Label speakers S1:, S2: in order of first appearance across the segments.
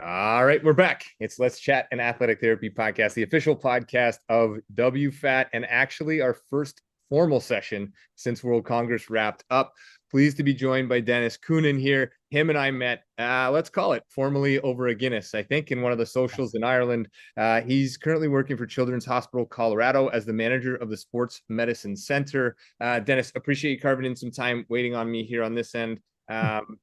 S1: All right, we're back. It's Let's Chat an Athletic Therapy Podcast, the official podcast of WFAT, and actually our first formal session since World Congress wrapped up. Pleased to be joined by Dennis Coonan here. Him and I met, let's call it formally over a Guinness, I think, in one of the socials in Ireland. He's currently working for Children's Hospital Colorado as the manager of the Sports Medicine Center. Dennis, appreciate you carving in some time waiting on me here on this end.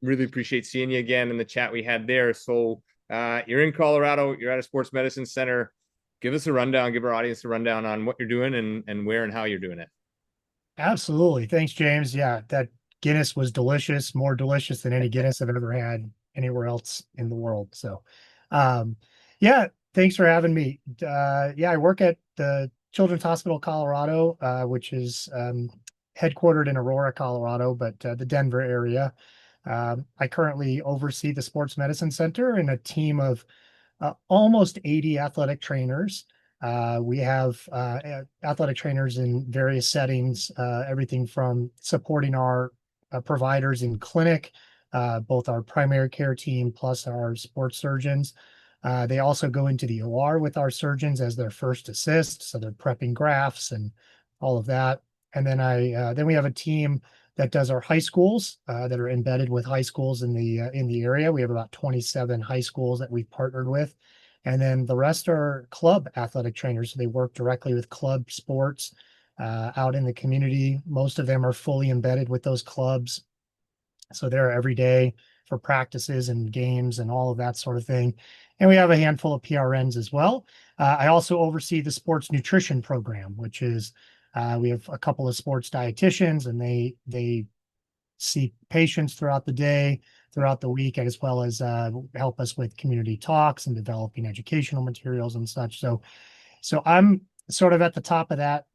S1: Really appreciate seeing you again in the chat we had there. So, you're in Colorado, you're at a sports medicine center. Give us a rundown, give our audience a rundown on what you're doing and where and how you're doing it.
S2: Absolutely. Thanks, James. Yeah, that Guinness was delicious, more delicious than any Guinness I've ever had anywhere else in the world. So, um, yeah, thanks for having me. Yeah, I work at the Children's Hospital Colorado, which is headquartered in Aurora, Colorado, but the Denver area. I currently oversee the Sports Medicine Center and a team of almost 80 athletic trainers. We have athletic trainers in various settings, everything from supporting our providers in clinic, both our primary care team plus our sports surgeons. They also go into the OR with our surgeons as their first assist, so they're prepping grafts and all of that. And then we have a team that does our high schools that are embedded with high schools in the area. We have about 27 high schools that we've partnered with, and then the rest are club athletic trainers. So they work directly with club sports out in the community. Most of them are fully embedded with those clubs, so they're every day for practices and games and all of that sort of thing. And we have a handful of PRNs as well. I also oversee the sports nutrition program, which is we have a couple of sports dietitians, and they see patients throughout the day, throughout the week, as well as help us with community talks and developing educational materials and such. So I'm sort of at the top of that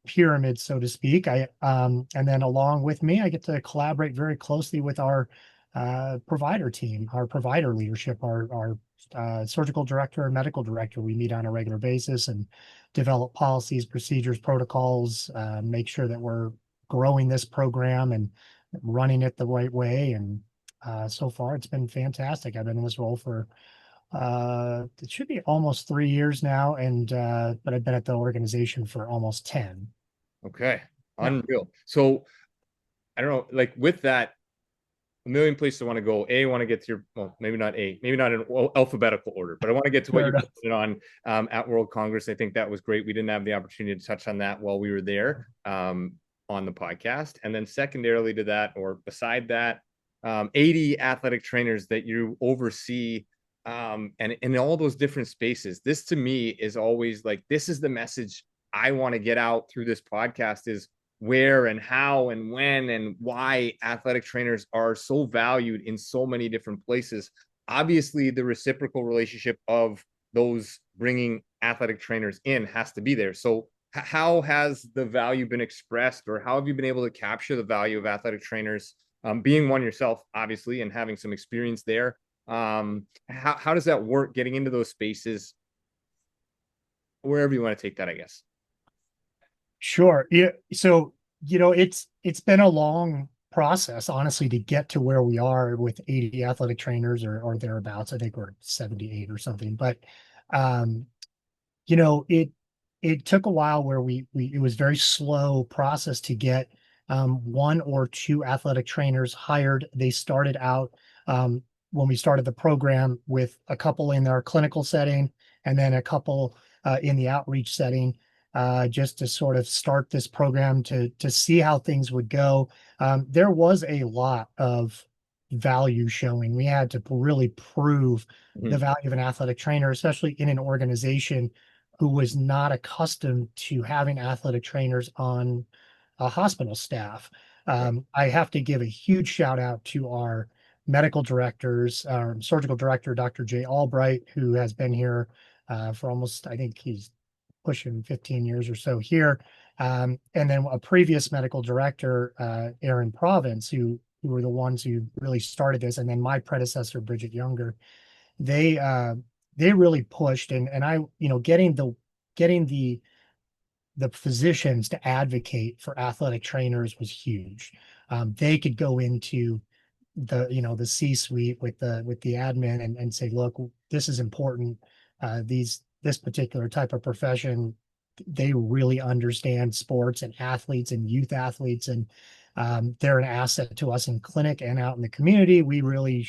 S2: pyramid, so to speak. And then along with me, I get to collaborate very closely with our provider team, our provider leadership, our surgical director and medical director. We meet on a regular basis and develop policies, procedures, protocols, make sure that we're growing this program and running it the right way. And so far, it's been fantastic. I've been in this role for it should be almost 3 years now, and but I've been at the organization for almost 10.
S1: Okay.
S2: Yeah,
S1: Unreal. So I don't know, like with that, a million places I want to go. A, I want to get to your, well, maybe not A, maybe not in alphabetical order, but I want to get to what
S2: fair
S1: you
S2: enough.
S1: posted on at World Congress. I think that was great. We didn't have the opportunity to touch on that while we were there on the podcast. And then secondarily to that, or beside that, 80 athletic trainers that you oversee and in all those different spaces. This to me is always like, this is the message I want to get out through this podcast is where and how and when and why athletic trainers are so valued in so many different places. Obviously, the reciprocal relationship of those bringing athletic trainers in has to be there. So, how has the value been expressed, or how have you been able to capture the value of athletic trainers? Being one yourself, obviously, and having some experience there. How does that work getting into those spaces, wherever you want to take that, I guess?
S2: Sure. Yeah. So, it's been a long process, honestly, to get to where we are with 80 athletic trainers or thereabouts. I think we're 78 or something. But um, it took a while where we it was very slow process to get one or two athletic trainers hired. They started out when we started the program with a couple in our clinical setting and then a couple in the outreach setting, just to sort of start this program to see how things would go. There was a lot of value showing. We had to really prove the
S1: Mm-hmm.
S2: value of an athletic trainer, especially in an organization who was not accustomed to having athletic trainers on a hospital staff.
S1: Right.
S2: I have to give a huge shout out to our medical directors, our surgical director, Dr. Jay Albright, who has been here for almost, I think he's pushing 15 years or so here. And then a previous medical director, Aaron Province, who were the ones who really started this, and then my predecessor, Bridget Younger. They uh, they really pushed, and I, getting the physicians to advocate for athletic trainers was huge. They could go into the C-suite with the admin and say, look, this is important. This particular type of profession, they really understand sports and athletes and youth athletes, and they're an asset to us in clinic and out in the community. We really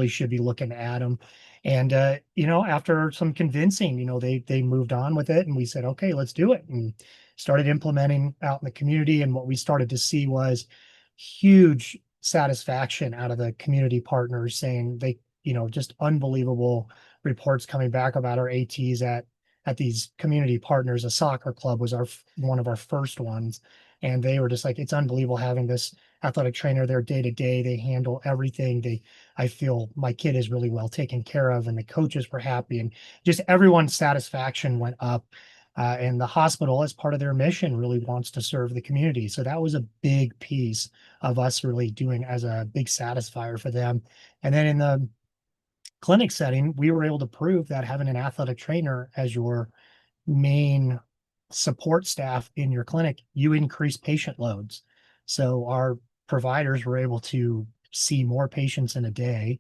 S2: should be looking at them. And after some convincing, they moved on with it, and we said, okay, let's do it, and started implementing out in the community. And what we started to see was huge satisfaction out of the community partners, saying just unbelievable reports coming back about our ATs at these community partners. A soccer club was one of our first ones, and they were just like, it's unbelievable having this athletic trainer there day to day. They handle everything. I feel my kid is really well taken care of, and the coaches were happy, and just everyone's satisfaction went up. And the hospital, as part of their mission, really wants to serve the community. So that was a big piece of us really doing as a big satisfier for them. And then in the clinic setting, we were able to prove that having an athletic trainer as your main support staff in your clinic, you increase patient loads. So our providers were able to see more patients in a day,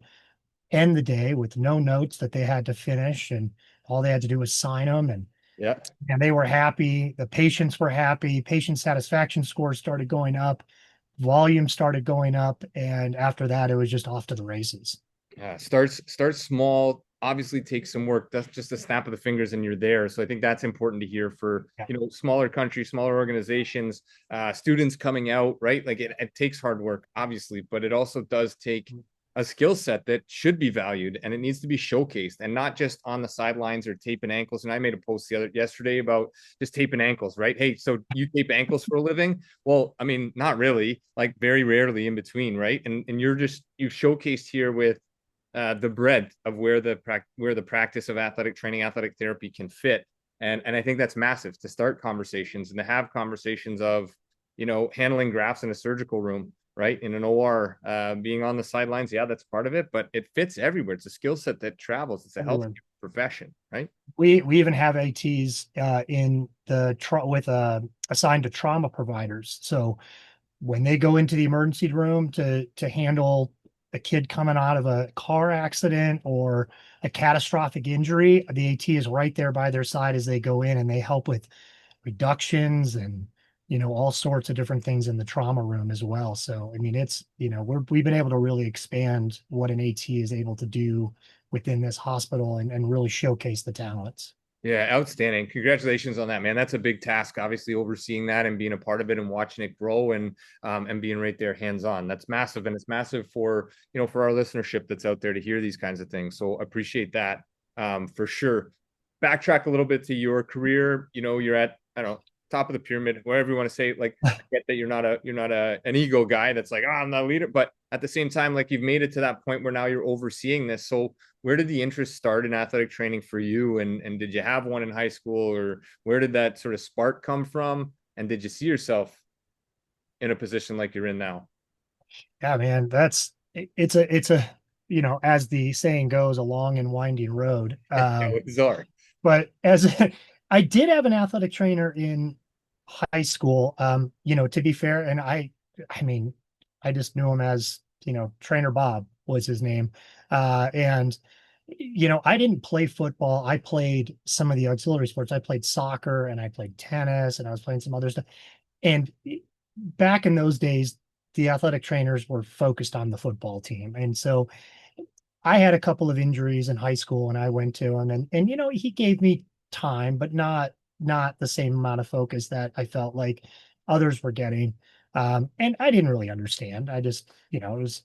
S2: end the day with no notes that they had to finish, and all they had to do was sign them,
S1: Yeah.
S2: and they were happy. The patients were happy. Patient satisfaction scores started going up, volume started going up, and after that, it was just off to the races.
S1: Yeah, starts small, obviously takes some work. That's just a snap of the fingers and you're there. So I think that's important to hear for,
S2: Yeah.
S1: smaller countries, smaller organizations, students coming out, right? Like it takes hard work, obviously, but it also does take a skill set that should be valued, and it needs to be showcased, and not just on the sidelines or taping ankles. And I made a post yesterday about just taping ankles, right? Hey, so you tape ankles for a living? Well, I mean, not really, like very rarely in between, right? And you've showcased here with the breadth of where the practice of athletic training, athletic therapy can fit, and I think that's massive to start conversations and to have conversations of handling grafts in a surgical room, right, in an OR, being on the sidelines. Yeah, that's part of it, but it fits everywhere. It's a skill set that travels. It's a health profession, right?
S2: We even have ATs in the with assigned to trauma providers. So when they go into the emergency room to handle a kid coming out of a car accident or a catastrophic injury, the AT is right there by their side as they go in, and they help with reductions and all sorts of different things in the trauma room as well. So I mean, it's we've been able to really expand what an AT is able to do within this hospital, and really showcase the talents.
S1: Yeah, outstanding. Congratulations on that, man. That's a big task, obviously, overseeing that and being a part of it and watching it grow, and being right there hands on. That's massive. And it's massive for, for our listenership that's out there to hear these kinds of things. So appreciate that, for sure. Backtrack a little bit to your career. You're at, I don't know, top of the pyramid, whatever you want to say. Like, I get that you're not an ego guy that's like, oh, I'm not a leader, but at the same time, like, you've made it to that point where now you're overseeing this. So where did the interest start in athletic training for you? And did you have one in high school, or where did that sort of spark come from? And did you see yourself in a position like you're in now?
S2: Yeah, man, it's a as the saying goes, a long and winding road.
S1: Bizarre.
S2: But as I did have an athletic trainer in high school, to be fair, and I mean, I just knew him as, Trainer Bob was his name. And I didn't play football. I played some of the auxiliary sports. I played soccer, and I played tennis, and I was playing some other stuff. And back in those days, the athletic trainers were focused on the football team. And so I had a couple of injuries in high school, and I went to him, and he gave me time, but not the same amount of focus that I felt like others were getting. And I didn't really understand. I just, it was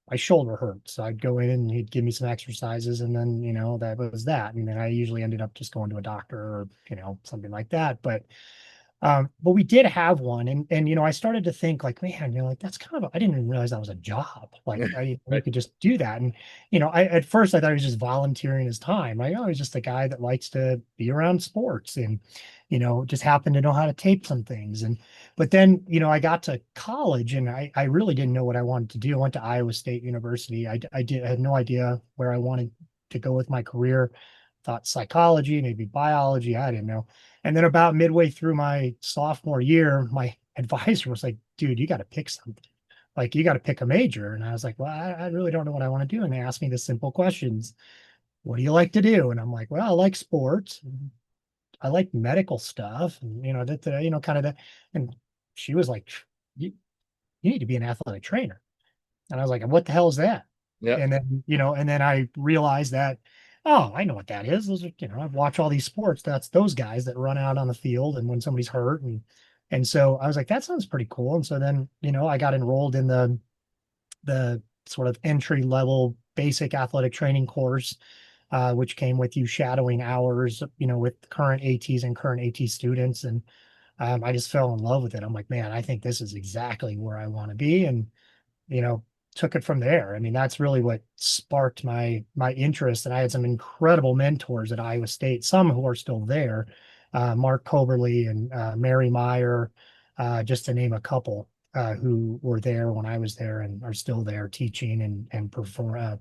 S2: my shoulder hurt. So I'd go in and he'd give me some exercises, and then, that was that. And then I usually ended up just going to a doctor or, something like that. But we did have one, and I started to think like, man, like that's kind of I didn't even realize that was a job. Like you
S1: Right.
S2: could just do that. And I at first I thought he was just volunteering his time. Like, oh, he's just a guy that likes to be around sports, and just happened to know how to tape some things. And but then I got to college, and I really didn't know what I wanted to do. I went to Iowa State University. I had no idea where I wanted to go with my career. Thought psychology, maybe biology. I didn't know. And then about midway through my sophomore year, my advisor was like, dude, you got to pick something. like, you got to pick a major. And I was like, well, I really don't know what I want to do. And they asked me the simple questions. What do you like to do? And I'm like, well, I like sports. I like medical stuff. And, kind of that. And she was like, you need to be an athletic trainer. And I was like, what the hell is that?
S1: Yeah.
S2: And then I realized that, oh, I know what that is. Those are, I've watched all these sports. That's those guys that run out on the field and when somebody's hurt. And so I was like, that sounds pretty cool. And so then, I got enrolled in the sort of entry level basic athletic training course, which came with you shadowing hours, with current ATs and current AT students. And I just fell in love with it. I'm like, man, I think this is exactly where I want to be. And you know, took it from there. I mean, that's really what sparked my interest. And I had some incredible mentors at Iowa State, some who are still there, Mark Coberly and Mary Meyer, just to name a couple, who were there when I was there and are still there teaching and perform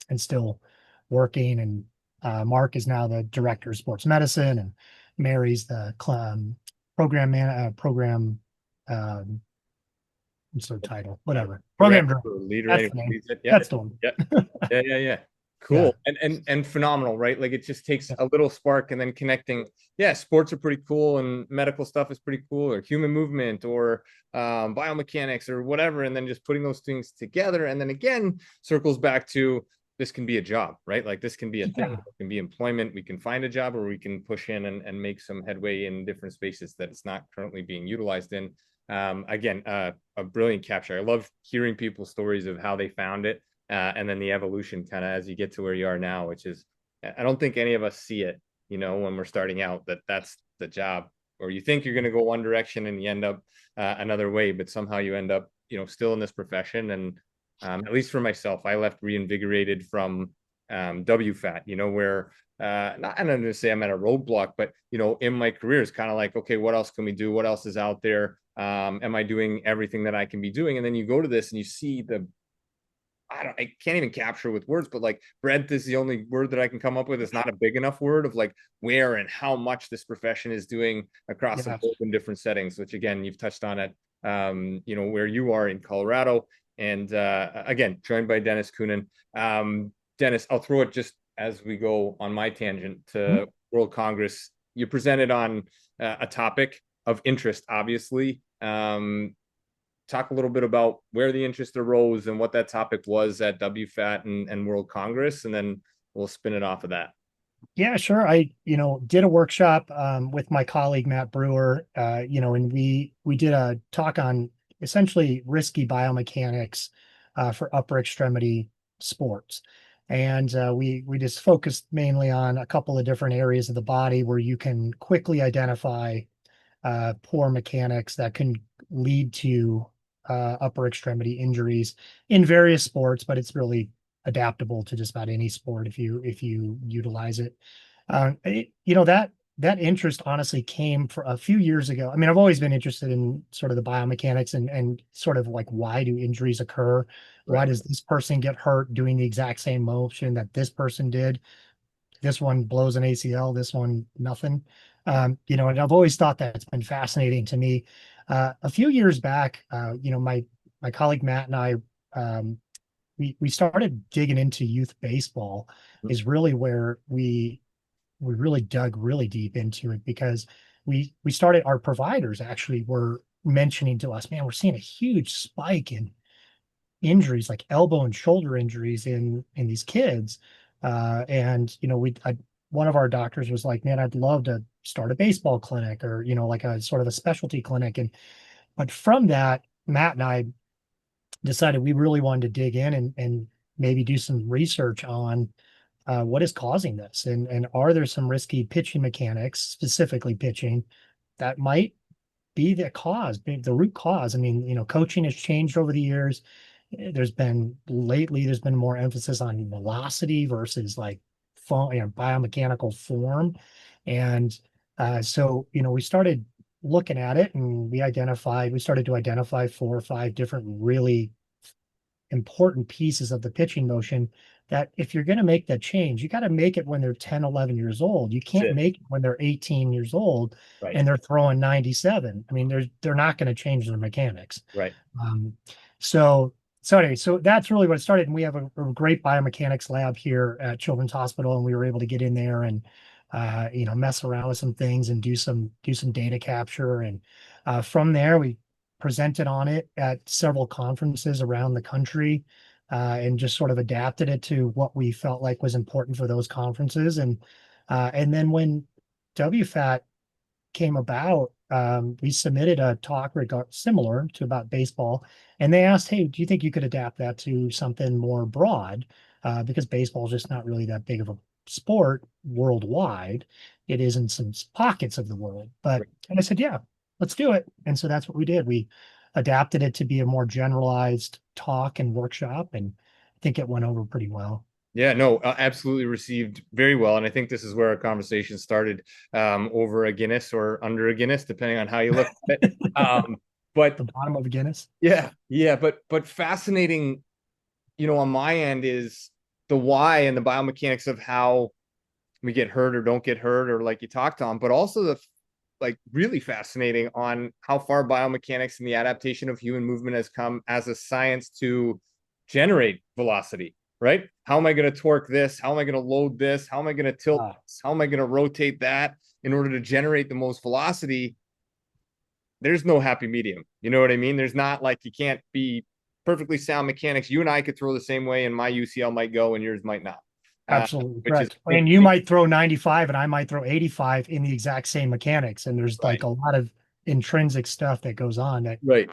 S2: and still working. And Mark is now the director of sports medicine, and Mary's the program um, what's their title? Whatever. Program
S1: Director
S2: director.
S1: or leader,
S2: That's
S1: anyway.
S2: the name.
S1: Yeah.
S2: That's the one.
S1: Yeah. Yeah. Yeah. Yeah.
S2: Yeah.
S1: Cool. And phenomenal, right? Like it just takes a little spark and then connecting. Yeah, sports are pretty cool and medical stuff is pretty cool, or human movement or biomechanics or whatever. And then just putting those things together. And then again, circles back to this can be a job, right? Like this can be a thing,
S2: Yeah.
S1: it can be employment. We can find a job or we can push in and make some headway in different spaces that it's not currently being utilized in. Again, a brilliant capture. I love hearing people's stories of how they found it, and then the evolution kind of as you get to where you are now, which is, I don't think any of us see it, when we're starting out, that's the job, or you think you're going to go one direction and you end up another way, but somehow you end up, still in this profession. And at least for myself, I left reinvigorated from WFAT, where not, I'm not going to say I'm at a roadblock, but in my career is kind of like, okay, what else can we do? What else is out there? Am I doing everything that I can be doing? And then you go to this and you see I can't even capture with words, but like breadth is the only word that I can come up with. It's not a big enough word of like where and how much this profession is doing across the
S2: Yeah.
S1: globe in different settings, which again, you've touched on it, where you are in Colorado. And again, joined by Dennis Coonan. Dennis, I'll throw it just as we go on my tangent to World Congress. You presented on a topic of interest, obviously. Talk a little bit about where the interest arose and what that topic was at WFAT and World Congress, and then we'll spin it off of that.
S2: Yeah, sure. I, did a workshop with my colleague Matt Brewer, and we did a talk on essentially risky biomechanics for upper extremity sports. And we just focused mainly on a couple of different areas of the body where you can quickly identify poor mechanics that can lead to upper extremity injuries in various sports, but it's really adaptable to just about any sport if you utilize it. That interest honestly came for a few years ago. I mean, I've always been interested in sort of the biomechanics and sort of like, why do injuries occur? Why
S1: Right.
S2: does this person get hurt doing the exact same motion that this person did? This one blows an ACL, this one nothing. And I've always thought that's been fascinating to me. A few years back, my colleague Matt and I, we started digging into youth baseball. Is really where we really dug really deep into it, because we started, our providers actually were mentioning to us, man, we're seeing a huge spike in injuries, like elbow and shoulder injuries in these kids. And one of our doctors was like, man, I'd love to start a baseball clinic, or like a sort of a specialty clinic. And but from that, Matt and I decided we really wanted to dig in and maybe do some research on what is causing this, and are there some risky pitching mechanics, specifically pitching, that might be the root cause. I mean, coaching has changed over the years. There's been more emphasis on velocity versus like biomechanical form. And so, we started looking at it, and we started to identify 4 or 5 different really important pieces of the pitching motion, that if you're going to make that change, you got to make it when they're 10, 11 years old. You
S1: That's
S2: can't
S1: it.
S2: make it when they're 18 years old
S1: Right.
S2: and they're throwing 97. I mean, they're not going to change their mechanics.
S1: Right.
S2: Um, So, so anyway, so that's really what it started. And we have a great biomechanics lab here at Children's Hospital, and we were able to get in there and mess around with some things and do some data capture. And from there, we presented on it at several conferences around the country, and just sort of adapted it to what we felt like was important for those conferences. And then when WFAT came about, we submitted a talk similar to about baseball, and they asked, "Hey, do you think you could adapt that to something more broad?" Because baseball is just not really that big of a sport worldwide. It is in some pockets of the world, and I said, "Yeah, let's do it." And so that's what we did. We adapted it to be a more generalized talk and workshop, and I think it went over pretty well.
S1: Yeah, no, absolutely received very well. And I think this is where our conversation started, over a Guinness or under a Guinness, depending on how you look at it. But
S2: The bottom of a Guinness.
S1: yeah, but fascinating, on my end is the why and the biomechanics of how we get hurt or don't get hurt, or like you talked on, but also the like really fascinating on how far biomechanics and the adaptation of human movement has come as a science to generate velocity, right? How am I going to torque this? How am I going to load this? How am I going to tilt this? How am I going to rotate that in order to generate the most velocity? There's no happy medium. You know what I mean? There's not like you can't be perfectly sound mechanics. You and I could throw the same way, and my UCL might go, and yours might not.
S2: Absolutely
S1: Which is,
S2: correct. And you might throw 95 and I might throw 85 in the exact same mechanics. And there's
S1: right,
S2: like a lot of intrinsic stuff that goes on that,
S1: right.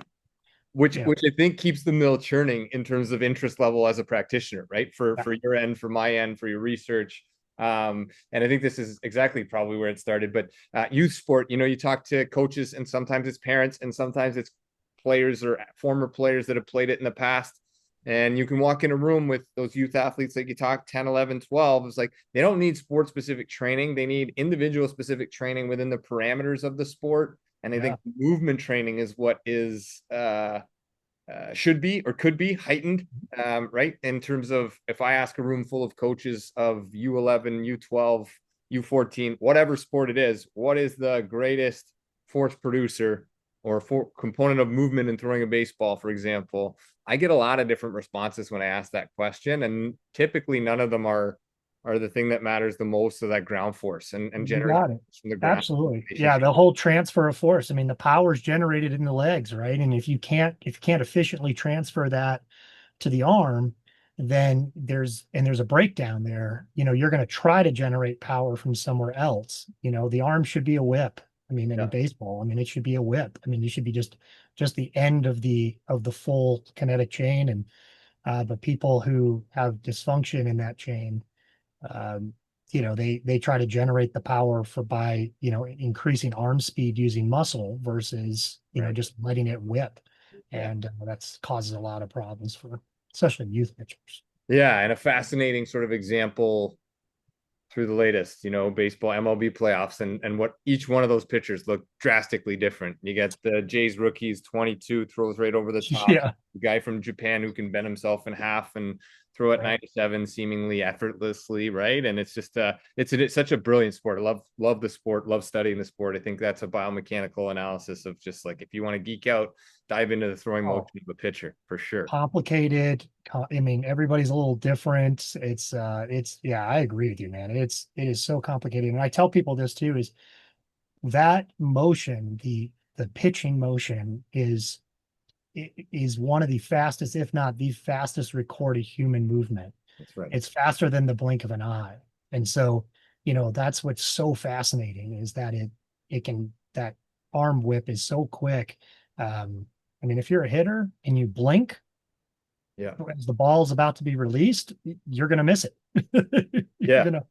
S1: Which
S2: you know,
S1: which I think keeps the mill churning in terms of interest level as a practitioner, right? For your end, for my end, for your research. And I think this is exactly probably where it started. But youth sport, you talk to coaches, and sometimes it's parents, and sometimes it's players or former players that have played it in the past. And you can walk in a room with those youth athletes like you talk 10, 11, 12. It's like they don't need sport specific training. They need individual specific training within the parameters of the sport. And I
S2: yeah,
S1: think movement training is what is should be or could be heightened, right? In terms of if I ask a room full of coaches of U11, U12, U14, whatever sport it is, what is the greatest force producer or component of movement in throwing a baseball, for example? I get a lot of different responses when I ask that question, and typically none of them are the thing that matters the most, so that ground force and
S2: you
S1: generating
S2: got it.
S1: from the ground.
S2: Absolutely. Yeah. The whole transfer of force. I mean, the power is generated in the legs, right? And if you can't efficiently transfer that to the arm, then there's a breakdown there. You're going to try to generate power from somewhere else. The arm should be a whip. I mean, in
S1: Yeah,
S2: baseball, I mean, it should be a whip. I mean, it should be just the end of the full kinetic chain. And the people who have dysfunction in that chain, um, they try to generate the power by increasing arm speed using muscle versus
S1: right.
S2: just letting it whip,
S1: Yeah.
S2: and that's causes a lot of problems for especially youth pitchers.
S1: Yeah, and a fascinating sort of example through the latest, baseball MLB playoffs, and what each one of those pitchers look drastically different. You get the Jays rookies, 22, throws right over the top.
S2: Yeah,
S1: The guy from Japan who can bend himself in half and throw at
S2: right.
S1: 97 seemingly effortlessly, right? And it's just it's such a brilliant sport. I love the sport, love studying the sport. I think that's a biomechanical analysis of just like if you want to geek out, dive into the throwing
S2: Oh,
S1: motion of a pitcher for sure.
S2: complicated. I mean, everybody's a little different. Yeah, I agree with you, man. It is so complicated. And I tell people this too, is that motion, the pitching motion is one of the fastest, if not the fastest recorded human movement.
S1: That's right.
S2: It's faster than the blink of an eye. And so, that's what's so fascinating is that that arm whip is so quick. I mean, if you're a hitter and you blink
S1: Yeah.
S2: as the ball is about to be released, you're going to miss it. You're
S1: Yeah.
S2: going to,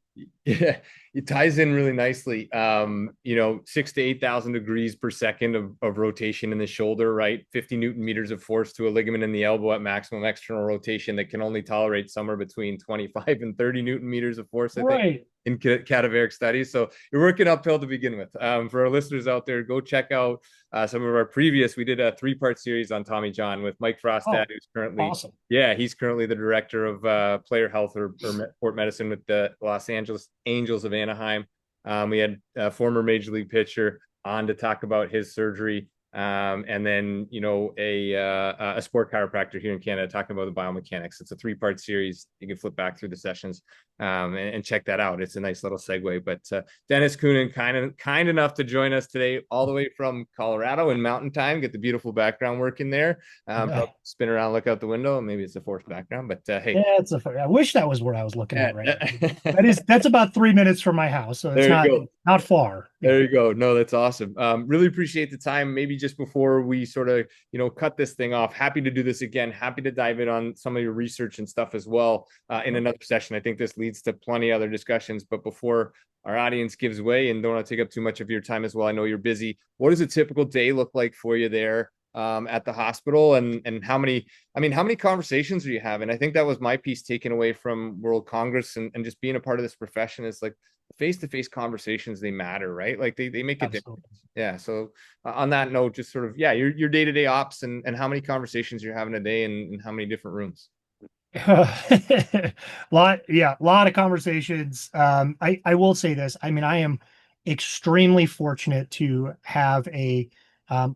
S1: Yeah, it ties in really nicely. 6 to 8,000 degrees per second of rotation in the shoulder, right? 50 Newton meters of force to a ligament in the elbow at maximum external rotation that can only tolerate somewhere between 25 and 30 Newton meters of force, I think,
S2: right.
S1: in cadaveric studies. So you're working uphill to begin with. For our listeners out there, go check out some of our previous. We did a 3-part series on Tommy John with Mike Frostad,
S2: Oh,
S1: who's currently
S2: awesome.
S1: yeah, he's currently the director of player health or sport medicine with the Los Angeles Angels of Anaheim. We had a former major league pitcher on to talk about his surgery and then a sport chiropractor here in Canada talking about the biomechanics. It's a 3-part series. You can flip back through the sessions and check that out. It's a nice little segue. But Dennis Coonan, kind enough to join us today, all the way from Colorado in Mountain Time. Get the beautiful background work in there.
S2: Yeah.
S1: Spin around, look out the window. Maybe it's a forced background, but hey,
S2: Yeah, I wish that was where I was looking
S1: yeah.
S2: at right now. That's about 3 minutes from my house, so it's
S1: There you go.
S2: not far. Yeah.
S1: There you go. No, that's awesome. Really appreciate the time. Maybe just before we sort of, cut this thing off, happy to do this again. Happy to dive in on some of your research and stuff as well in another session. I think this leads to plenty of other discussions. But before our audience gives way, and don't want to take up too much of your time as well, I know you're busy. What does a typical day look like for you there at the hospital, and how many conversations are you having? I think that was my piece taken away from World Congress and just being a part of this profession is like face-to-face conversations, they matter, right? Like they make a
S2: Absolutely.
S1: difference. Yeah. So on that note, just sort of, yeah, your day-to-day ops and how many conversations you're having a day and how many different rooms.
S2: Lot of conversations. I will say this. I mean, I am extremely fortunate to have a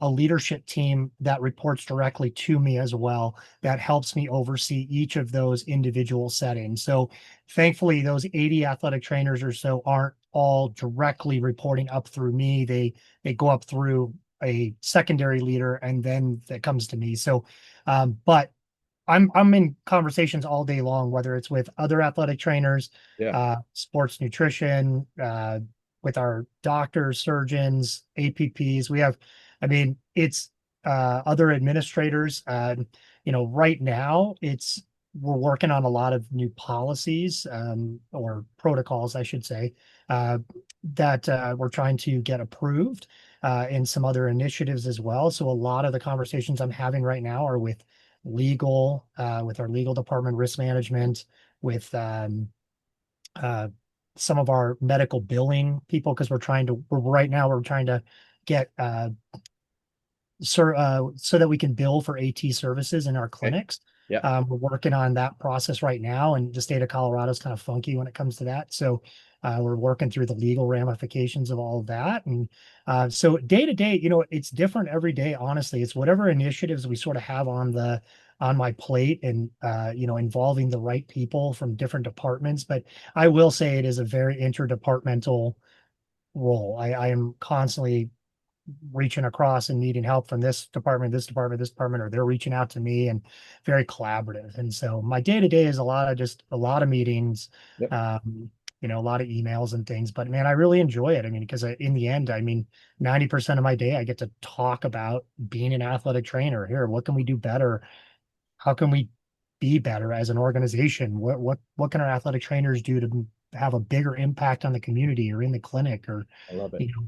S2: leadership team that reports directly to me as well, that helps me oversee each of those individual settings. So thankfully, those 80 athletic trainers or so aren't all directly reporting up through me. They go up through a secondary leader and then that comes to me. So but I'm in conversations all day long, whether it's with other athletic trainers,
S1: Yeah.
S2: sports nutrition, with our doctors, surgeons, APPs. I mean, it's other administrators. Right now we're working on a lot of new policies, or protocols, I should say, that we're trying to get approved, and some other initiatives as well. So a lot of the conversations I'm having right now are with legal, with our legal department, risk management, with uh, some of our medical billing people, because right now we're trying to get so that we can bill for AT services in our
S1: Okay.
S2: clinics.
S1: Yeah.
S2: We're working on that process right now, and the state of Colorado is kind of funky when it comes to that. So we're working through the legal ramifications of all of that. And so day to day, it's different every day. Honestly, it's whatever initiatives we sort of have on my plate, and involving the right people from different departments. But I will say it is a very interdepartmental role. I am constantly reaching across and needing help from this department, this department, this department, or they're reaching out to me, and very collaborative. And so my day to day is a lot of meetings,
S1: Yep.
S2: a lot of emails and things. But man, I really enjoy it. I mean, because in the end, I mean, 90% of my day, I get to talk about being an athletic trainer. Here, what can we do better? How can we be better as an organization? What can our athletic trainers do to have a bigger impact on the community or in the clinic, or
S1: I love it.
S2: you know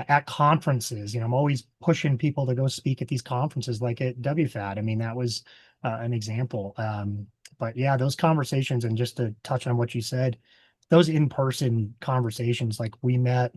S2: at conferences? I'm always pushing people to go speak at these conferences, like at WFAD. I mean, that was an example. But yeah, those conversations, and just to touch on what you said, those in-person conversations, like we met,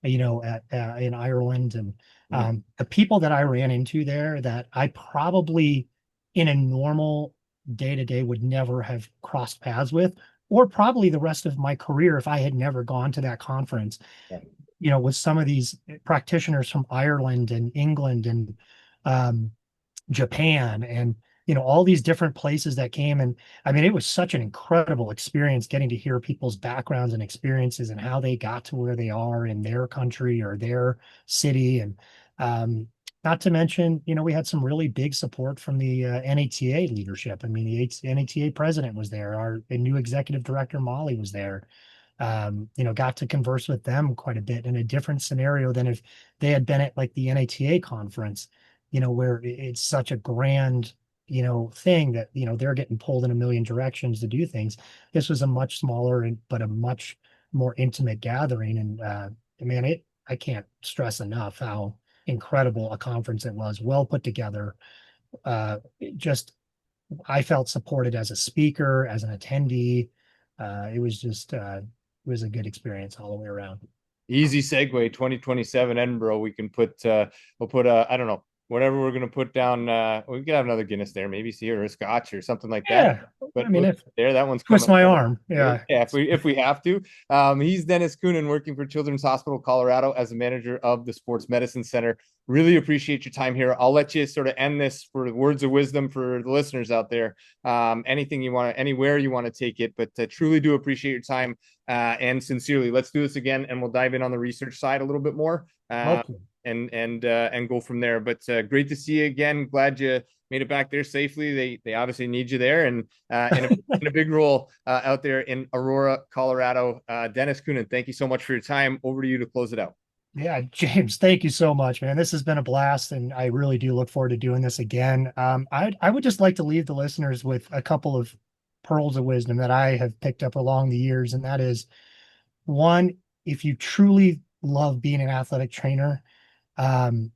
S2: at in Ireland, and
S1: Mhm.
S2: the people that I ran into there that I probably in a normal day to day would never have crossed paths with, or probably the rest of my career if I had never gone to that conference,
S1: Yeah.
S2: with some of these practitioners from Ireland and England and um, Japan, and all these different places that came. And I mean, it was such an incredible experience getting to hear people's backgrounds and experiences and how they got to where they are in their country or their city. And um, not to mention, we had some really big support from the NATA leadership. I mean, the NATA president was there. Our new executive director, Molly, was there. Got to converse with them quite a bit in a different scenario than if they had been at like the NATA conference, where it's such a grand, thing that, they're getting pulled in a million directions to do things. This was a much smaller but a much more intimate gathering. And man, I can't stress enough how incredible a conference it was. Well put together. Just I felt supported as a speaker, as an attendee. It was a good experience all the way around.
S1: Easy segue. 2027 Edinburgh. We can put we'll put I don't know, whatever we're gonna put down. We could have another Guinness there, maybe see or a Scotch or something like that.
S2: Yeah. I
S1: But
S2: mean, if
S1: there, that one's
S2: twist
S1: coming.
S2: my arm. Yeah.
S1: Yeah, if we have to. He's Dennis Coonan, working for Children's Hospital Colorado as a manager of the Sports Medicine Center. Really appreciate your time here. I'll let you sort of end this for words of wisdom for the listeners out there. Anything you want, anywhere you want to take it, but truly do appreciate your time, and sincerely, let's do this again, and we'll dive in on the research side a little bit more.
S2: Love to.
S1: And go from there. But great to see you again. Glad you made it back there safely. They obviously need you there, and in a big role out there in Aurora, Colorado. Dennis Coonan, thank you so much for your time. Over to you to close it out.
S2: Yeah, James, thank you so much, man. This has been a blast, and I really do look forward to doing this again. I would just like to leave the listeners with a couple of pearls of wisdom that I have picked up along the years, and that is one, if you truly love being an athletic trainer, um,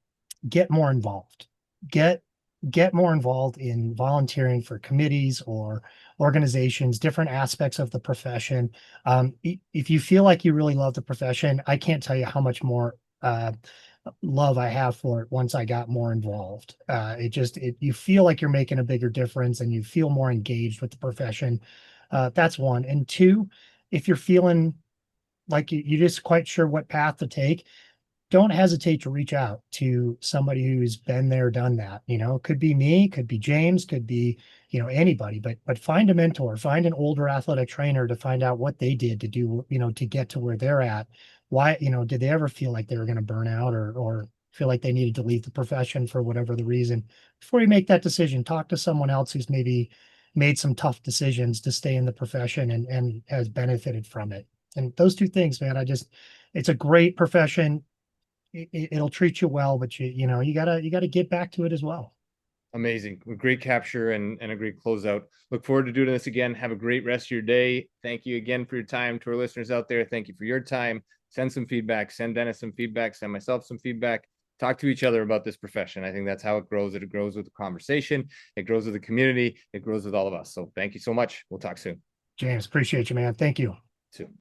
S2: get more involved. Get get more involved in volunteering for committees or organizations, different aspects of the profession. If you feel like you really love the profession, I can't tell you how much more love I have for it once I got more involved. You feel like you're making a bigger difference and you feel more engaged with the profession. That's one. And two, if you're feeling like you're just quite sure what path to take, don't hesitate to reach out to somebody who's been there, done that. It could be me, could be James, could be, anybody, but find a mentor, find an older athletic trainer to find out what they did to do, to get to where they're at. Why, did they ever feel like they were going to burn out or feel like they needed to leave the profession for whatever the reason? Before you make that decision, talk to someone else who's maybe made some tough decisions to stay in the profession and has benefited from it. And those two things, man, it's a great profession. It'll treat you well, but you gotta get back to it as well.
S1: Amazing. Great capture and a great closeout. Look forward to doing this again. Have a great rest of your day. Thank you again for your time. To our listeners out there, thank you for your time. Send some feedback. Send Dennis some feedback. Send myself some feedback. Talk to each other about this profession. I think that's how it grows. It grows with the conversation. It grows with the community. It grows with all of us. So thank you so much. We'll talk soon.
S2: James, appreciate you, man. Thank you.
S1: Soon.